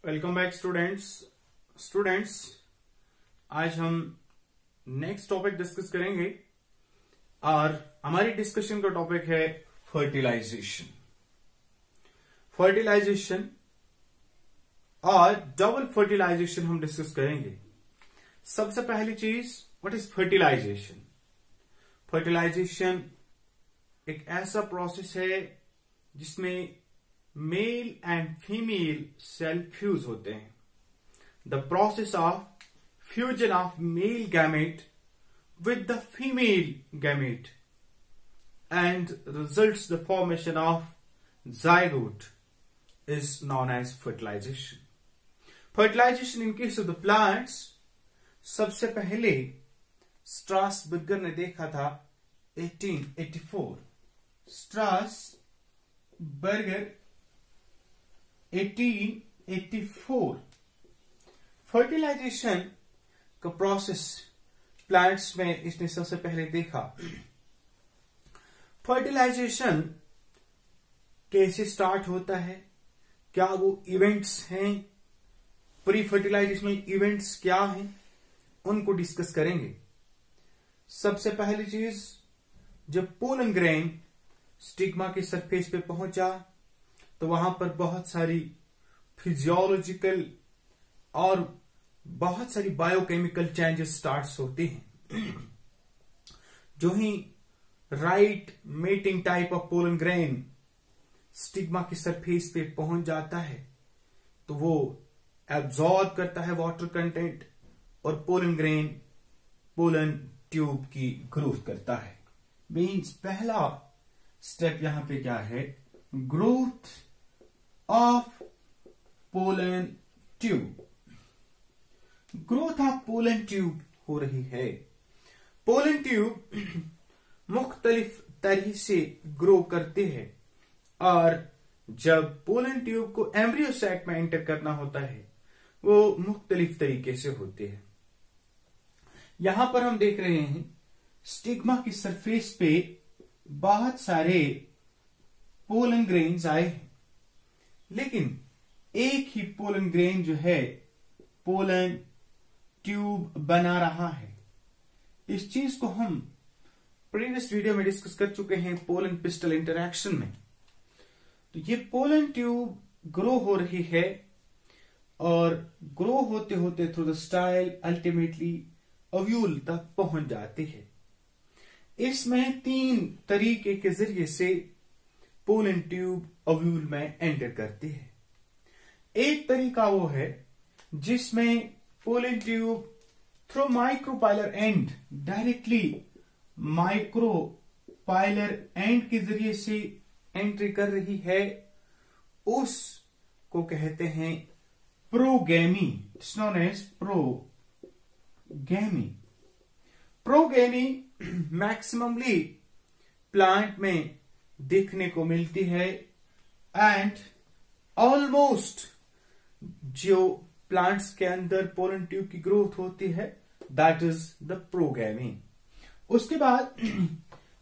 Welcome back students आज हम next topic discuss करेंगे और हमारी डिस्कशन का टॉपिक है फर्टिलाइजेशन और डबल फर्टिलाइजेशन हम डिस्कस करेंगे। सबसे पहली चीज, व्हाट इज फर्टिलाइजेशन? फर्टिलाइजेशन एक ऐसा प्रोसेस है जिसमें male and female cell fuse होते हैं। The process of fusion of male gamete with the female gamete and results the formation of zygote is known as fertilization. Fertilization in case of the plants, सबसे पहले Strasburger ने देखा था 1884। Strasburger 1884 fertilisation का process plants में इसने सबसे पहले देखा। फर्टिलाइजेशन कैसे स्टार्ट होता है, क्या वो इवेंट्स हैं, प्री फर्टिलाइजेशनल इवेंट्स क्या हैं, उनको डिस्कस करेंगे। सबसे पहली चीज, जब पोलन ग्रेन स्टिग्मा के सरफेस पे पहुंचा तो वहां पर बहुत सारी फिजियोलॉजिकल और बहुत सारी बायोकेमिकल चेंजेस स्टार्ट होते हैं। जो ही right mating type of pollen grain stigma के सरफेस पे पहुंच जाता है तो वो एब्जॉर्ब करता है वाटर कंटेंट और पोलन ग्रेन पोलन ट्यूब की ग्रोथ करता है। मीन्स पहला स्टेप यहां पे क्या है, growth of pollen tube. Growth of pollen tube हो रही है। पोलन ट्यूब मुख्तलिफ तरह से ग्रो करते हैं और जब पोलन ट्यूब को एम्ब्रियो सैक में एंटर करना होता है वो मुख्तलिफ तरीके से होते हैं। यहां पर हम देख रहे हैं स्टिग्मा की सरफेस पे बहुत सारे पोलन ग्रेन्स आए हैं, लेकिन एक ही पोलन ग्रेन जो है पोलन ट्यूब बना रहा है। इस चीज को हम प्रीवियस वीडियो में डिस्कस कर चुके हैं पोलन पिस्टल इंटरैक्शन में। तो ये पोलन ट्यूब ग्रो हो रही है और ग्रो होते होते through the style ultimately ovule तक पहुंच जाती है। इसमें 3 तरीके के जरिए से पोलन ट्यूब ओव्यूल में एंटर करती है। एक तरीका वो है जिसमें pollen tube through micropylar and directly micropylar end के जरिए से एंट्री कर रही है, उसको कहते हैं porogamy. It's known as porogamy. Porogamy maximumly plant में देखने को मिलती है एंड ऑलमोस्ट जो प्लांट्स के अंदर पोलन ट्यूब की ग्रोथ होती है दैट इज द प्रोगैमी। उसके बाद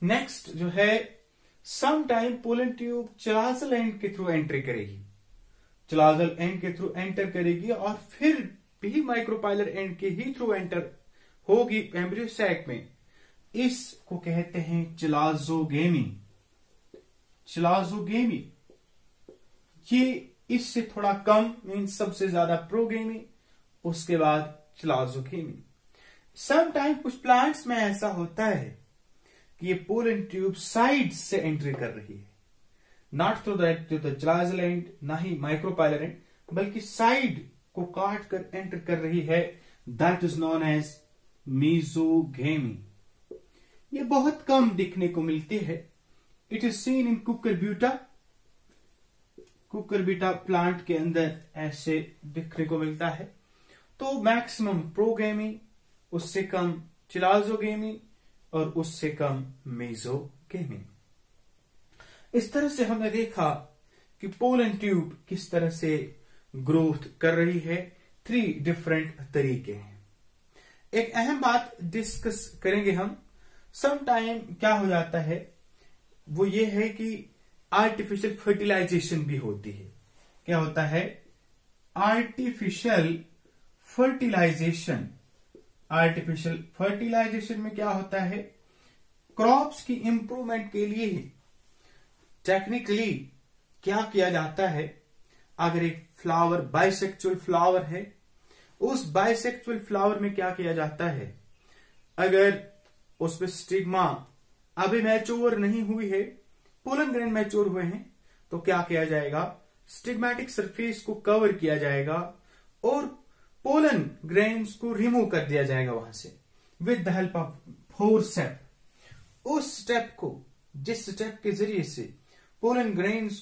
नेक्स्ट जो है, some time pollen tube chalazal end के थ्रू एंट्री करेगी, चिलाजल एंड के थ्रू एंटर करेगी और फिर भी माइक्रोपाइलर एंड के ही थ्रू एंटर होगी एम्ब्रियो सैक में। इसको कहते हैं चिलाजोगेमी। चिलाजोगेमी ये इससे थोड़ा कम, मीन्स सबसे ज्यादा प्रोगेमी, उसके बाद चिलाजोगेमी। सम टाइम कुछ प्लांट्स में ऐसा होता है कि ये पोलन ट्यूब साइड से एंट्री कर रही है, not through the chalazal end, ना ही माइक्रोपाइलर एंड, बल्कि साइड को काट कर एंटर कर रही है। That is known as mesogamy. ये बहुत कम दिखने को मिलती है। It is seen in Cucurbita. Cucurbita plant के अंदर ऐसे दिखने को मिलता है। तो मैक्सिमम प्रोगेमी, उससे कम चिलाजोगेमी और उससे कम मेसोगेमी। इस तरह से हमने देखा कि पोलन ट्यूब किस तरह से ग्रोथ कर रही है। 3 डिफरेंट तरीके हैं। एक अहम बात डिस्कस करेंगे हम। सम टाइम क्या हो जाता है वो ये है कि आर्टिफिशियल फर्टिलाइजेशन भी होती है। क्या होता है? Artificial fertilisation. आर्टिफिशियल फर्टिलाइजेशन में क्या होता है, क्रॉप्स की इंप्रूवमेंट के लिए टेक्निकली क्या किया जाता है, अगर एक फ्लावर बाइसेक्सुअल फ्लावर है, उस बाइसेक्सुअल फ्लावर में क्या किया जाता है, अगर उसमें स्टिग्मा अभी मैच्योर नहीं हुई है, पोलन ग्रेन मैच्योर हुए हैं, तो क्या किया जाएगा, स्टिग्मेटिक सरफेस को कवर किया जाएगा और पोलन ग्रेन्स को रिमूव कर दिया जाएगा वहां से with the help of forcep. उस स्टेप को, जिस स्टेप के जरिए से पोलन ग्रेन्स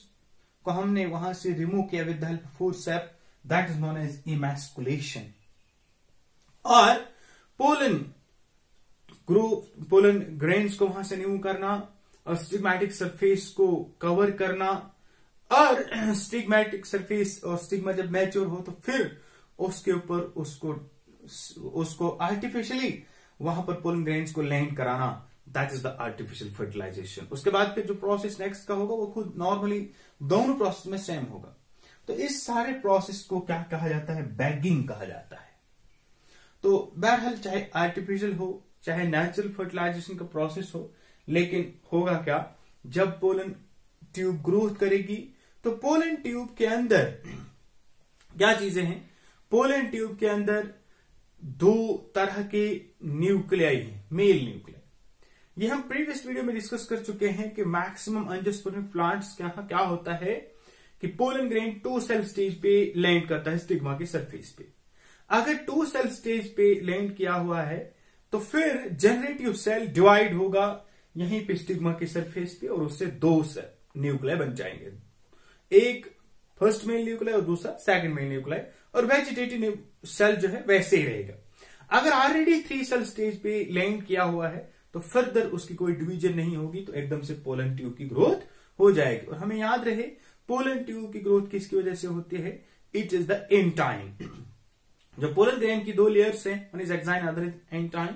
को हमने वहां से रिमूव किया with the help of forcep, that is known as emasculation. और पोलन ग्रेन्स को वहां से रिमूव करना और स्टिग्मेटिक सरफेस को कवर करना, और स्टिग्मेटिक सरफेस और स्टिग्मा जब मैच्योर हो तो फिर उसके ऊपर उसको आर्टिफिशियली वहां पर पोलन ग्रेन्स को लैंड कराना, that is the artificial fertilisation. उसके बाद फिर जो प्रोसेस नेक्स्ट का होगा वो खुद नॉर्मली दोनों प्रोसेस में सेम होगा। तो इस सारे प्रोसेस को क्या कहा जाता है, बैगिंग कहा जाता है। तो बहरहाल चाहे आर्टिफिशियल हो चाहे नेचुरल फर्टिलाइजेशन का प्रोसेस हो, लेकिन होगा क्या, जब पोलन ट्यूब ग्रोथ करेगी तो पोलन ट्यूब के अंदर क्या चीजें हैं, पोलन ट्यूब के अंदर दो तरह के न्यूक्लियाई हैं, मेल न्यूक्लियाई। ये हम प्रीवियस वीडियो में डिस्कस कर चुके हैं कि मैक्सिमम एंजियोस्पर्मिक प्लांट्स क्या होता है कि पोलन ग्रेन 2 सेल स्टेज पे लैंड करता है स्टिग्मा के सरफेस पे। अगर 2 सेल स्टेज पे लैंड किया हुआ है तो फिर जनरेटिव सेल डिवाइड होगा यहीं पे स्टिग्मा के सरफेस पे और उससे 2 सेल न्यूक्लियाई बन जाएंगे, एक फर्स्ट मेल न्यूक्लियाई और दूसरा सेकंड मेल न्यूक्लियाई, और वेजिटेटिव सेल जो है वैसे ही रहेगा। अगर ऑलरेडी 3 सेल स्टेज पे लैंड किया हुआ है तो फर्दर उसकी कोई डिवीजन नहीं होगी, तो एकदम से पोलन ट्यूब की ग्रोथ हो जाएगी। और हमें याद रहे पोलन ट्यूब की ग्रोथ किसकी वजह से होती है, इट इज द एंटाइन। जो पोलन ग्रेन की 2 लेयर्स हैं, one is exine other is एंटाइन,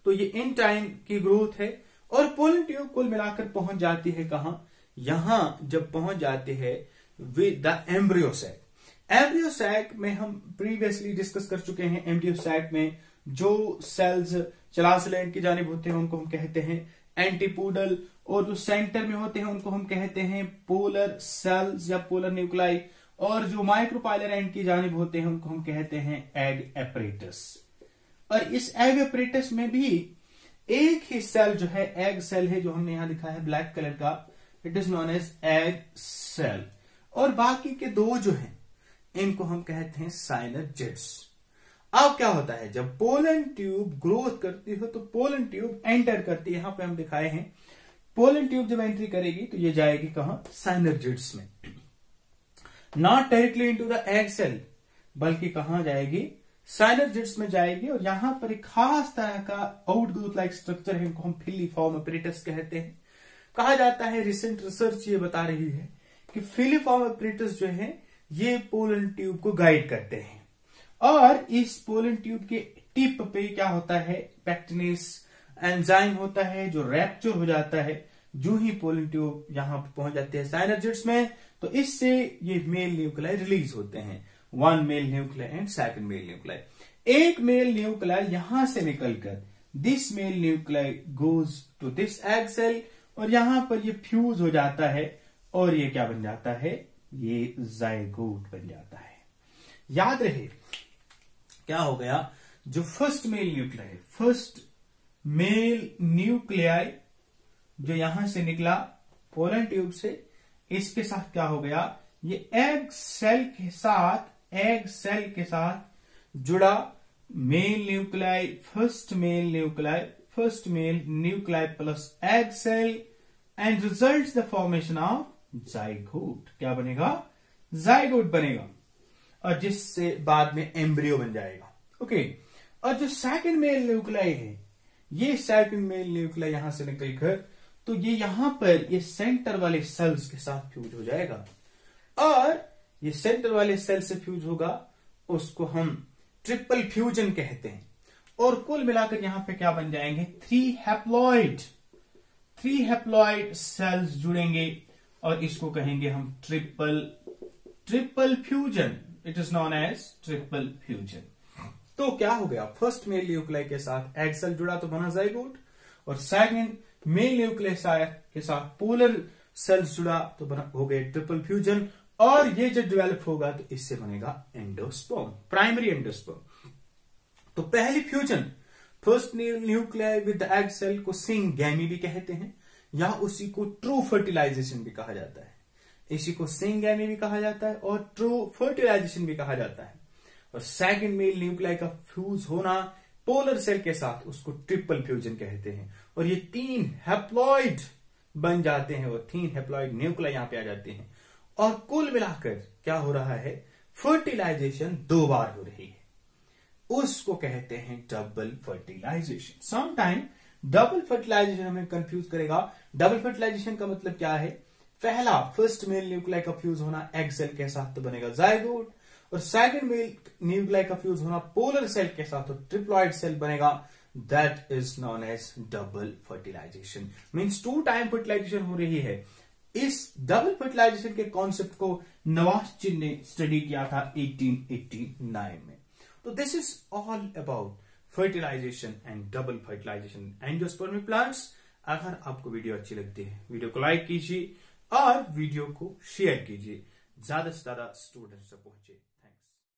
तो ये एंटाइन की ग्रोथ है। और पोलन ट्यूब कुल मिलाकर पहुंच जाती है कहां, यहां जब पहुंच जाते हैं with the embryo sac. Embryo sac में हम प्रीवियसली डिस्कस कर चुके हैं, एम्ब्रियो सैक में जो सेल्स चलासलैंड की जानिब होते हैं उनको हम कहते हैं एंटीपोडल, और जो सेंटर में होते हैं उनको हम कहते हैं पोलर सेल्स या पोलर न्यूक्लाई, और जो माइक्रोपाइलर एंड की जानिब होते हैं उनको हम कहते हैं एग एपरेटस। और इस एग एपरेटस में भी एक ही सेल जो है एग सेल है, जो हमने यहां लिखा है ब्लैक कलर का, it is known as egg cell, और बाकी के 2 जो हैं इनको हम कहते हैं साइनरजिड्स। अब क्या होता है, जब पोलन ट्यूब ग्रोथ करती हो तो पोलन ट्यूब एंटर करती है, यहां पे हम दिखाए हैं, पोलन ट्यूब जब एंट्री करेगी तो ये जाएगी कहां, साइनरजिड्स में, not directly into the egg cell, बल्कि कहां जाएगी, साइनरजिड्स में जाएगी। और यहां पर एक खास तरह का आउटग्रोथ लाइक स्ट्रक्चर है, इनको हम फिलीफॉर्म एपरेटस कहते हैं। कहा जाता है, रिसेंट रिसर्च ये बता रही है कि फिलीफॉर्म एपरेटस जो है ये पोलन ट्यूब को गाइड करते हैं, और इस पोलन ट्यूब के टिप पे क्या होता है, पैक्टिनेस एंजाइम होता है जो रैप्चर हो जाता है जो ही पोलन ट्यूब यहां पर पहुंच जाते हैं साइनरजिड्स में, तो इससे ये मेल न्यूक्लियाई रिलीज होते हैं, 1 male nuclei and 2 male nuclei. एक मेल न्यूक्लियाई यहां से निकलकर this male nuclei goes to this egg cell, और यहां पर ये फ्यूज हो जाता है और ये क्या बन जाता है, ये जायगोट बन जाता है। याद रहे क्या हो गया, जो first male nuclei, first male nuclei जो यहां से निकला पोलन ट्यूब से, इसके साथ क्या हो गया, ये एग सेल के साथ जुड़ा male nuclei, first male nuclei plus egg cell, and results the formation of zygote. क्या बनेगा, जाइगोट बनेगा, और जिससे बाद में एम्ब्रियो बन जाएगा। ओके, और जो सेकंड मेल न्यूक्लियाई है, ये सेकंड मेल न्यूक्लियाई यहां से निकलकर तो ये यहां पर ये सेंटर वाले सेल्स के साथ फ्यूज हो जाएगा, और ये सेंटर वाले सेल से फ्यूज होगा, उसको हम ट्रिपल फ्यूजन कहते हैं। और कुल मिलाकर यहां पे क्या बन जाएंगे, 3 हैप्लॉइड सेल्स जुड़ेंगे, और इसको कहेंगे हम triple fusion. It is known as triple fusion. तो क्या हो गया, फर्स्ट मेल न्यूक्लियाई के साथ एग सेल जुड़ा तो बना जाइगोट, और सेकंड मेल न्यूक्लियस के साथ पोलर सेल्स जुड़ा तो बना हो गया ट्रिपल फ्यूजन, और ये जब डेवलप होगा तो इससे बनेगा एंडोस्पर्म, प्राइमरी एंडोस्पर्म। तो पहली fusion first nuclei with egg cell को सिंगैमी भी कहते हैं, या उसी को ट्रू फर्टिलाइजेशन भी कहा जाता है। इसी को सिंगैमी भी कहा जाता है और ट्रू फर्टिलाइजेशन भी कहा जाता है। और सेकंड मेल न्यूक्लियाई का फ्यूज होना पोलर सेल के साथ उसको ट्रिपल फ्यूजन कहते हैं, और ये 3 हैप्लॉइड बन जाते हैं, और 3 हैप्लॉइड न्यूक्लियाई यहां पे आ जाते हैं, और कुल मिलाकर क्या हो रहा है, फर्टिलाइजेशन 2 बार हो रही है, उसको कहते हैं double fertilisation. Sometime double fertilisation हमें कंफ्यूज करेगा। डबल फर्टिलाइजेशन का मतलब क्या है, पहला फर्स्ट मेल न्यूक्लियाई का फ्यूज होना एग सेल के साथ तो बनेगा जाइगोट, और सेकंड मेल न्यूक्लियाई का फ्यूज होना पोलर सेल के साथ तो ट्रिप्लॉइड सेल बनेगा। That is known as double fertilisation, means 2 time fertilisation हो रही है। इस डबल फर्टिलाइजेशन के कॉन्सेप्ट को नवाज़ ने स्टडी किया था 1889 में। तो this is all about fertilisation and double fertilisation angiospermic plants. अगर आपको वीडियो अच्छी लगती है, वीडियो को लाइक कीजिए और वीडियो को शेयर कीजिए, ज्यादा से ज्यादा स्टूडेंट्स तक पहुंचे।